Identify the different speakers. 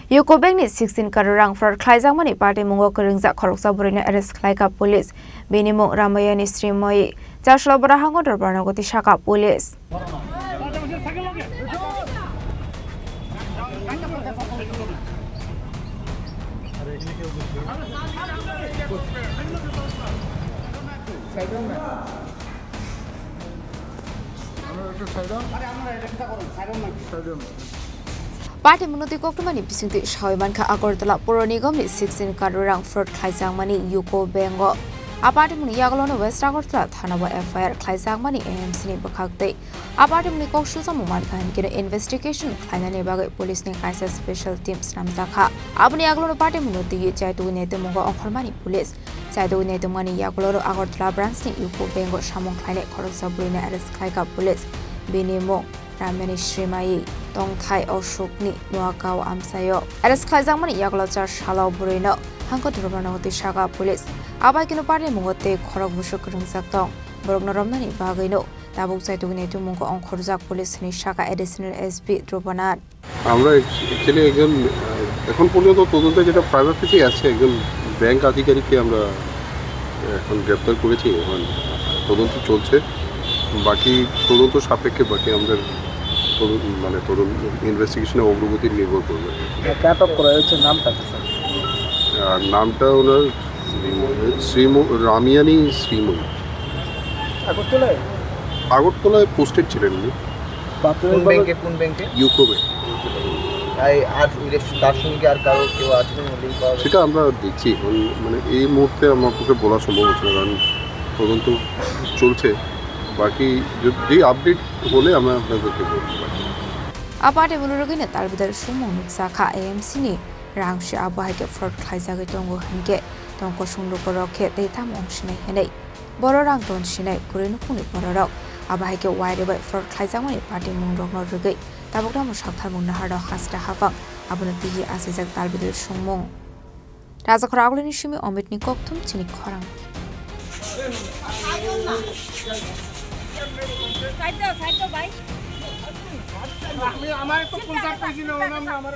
Speaker 1: UCO Bini 16 Khorang for Khlaijakmani Patimungo Khoroksa Khoroksa Bwrwi arrest Khlaikha police Bini Mung Ramayani Srimayi Chasalo Hangkhor Dorbar Nogo TIsakha police Patimungo Khoroksa Bwrwi Hangkhor Agortala Puroni 16 Khorang for Khlaijakmani UCO Bengo Patimungo Yaglon West Agortala Thanawa FIR Khlaijakmani AMC ni Bakhakte Patimungo Kokshusa Mumarkan Kino investigation Khlainani Bagai police ni Kaisa special teams TIsakha Abni Yaglon Patimungo Ti Chaitu Netumungo Onkhormani police Chaitu Netumani Yaglon Agortala branch ni UCO Bengo Shamong Khlaine Khoroksa Bwrwi arrest Khlaikha police Bini Mung Ramayani Srimayi Tongthai Oshukni Nogo Amsayo arrest Khlaikha Yaglo Chasalo Bwrwi Hangkhor Dorbar Nogo TIsakha police Abakino Patimungo te Khoroksa Tong Borognoromnani Bagaino Tabuk Chaitu Netumungo Khorwngjak police TIsakha additional SP Dorbar
Speaker 2: আমরা actually একজন এখন পর্যন্ত তদন্তে যেটা privacy আছে একজন bank আধিকারিককে আমরা এখন গ্রেফতার করেছি এখন তদন্ত চলছে বাকি তদন্ত সাপেক্ষে বাকি আমাদের মানে তদন্ত ইনভেস্টিগেশনের অগ্রগতি নির্ভর করবে
Speaker 3: আটক করা হয়েছে নামটা
Speaker 2: আর নামটা ওনার রামায়ানি শ্রীময়ী আগরতলায় পোস্টেড ছিলেন উনি
Speaker 3: কোন ব্যাংকে
Speaker 2: ইউকো ব্যাংক
Speaker 3: আর তার সঙ্গে আর কারো কেউ আছে
Speaker 2: সেটা আমরা দেখছি মানে এই মুহূর্তে আমার পক্ষে বলা সম্ভব হচ্ছে না কারণ তদন্ত চলছে বাকি যদি আপডেট হলে আমরা আপনাদেরকে বলবো
Speaker 1: Patimungo Talbidar Sumong TIsakha AMC ni Rangshi Abahike for Khlaijakmani Tongo Hange Tongko Sunglo Roke they tamong Shinai Henei Bororang Don Shinai Kurinu Puni Bororok Abahike wide away for Khlaijakmani Patimungo Nogo Tabukdam Shakhamung Nahado Hasta Havang Abunati Asizak Talbidar Sumong Razakragli Shimi Omitni Koktum Chini Khorang
Speaker 4: আমার তো 50 পয়সা না আমার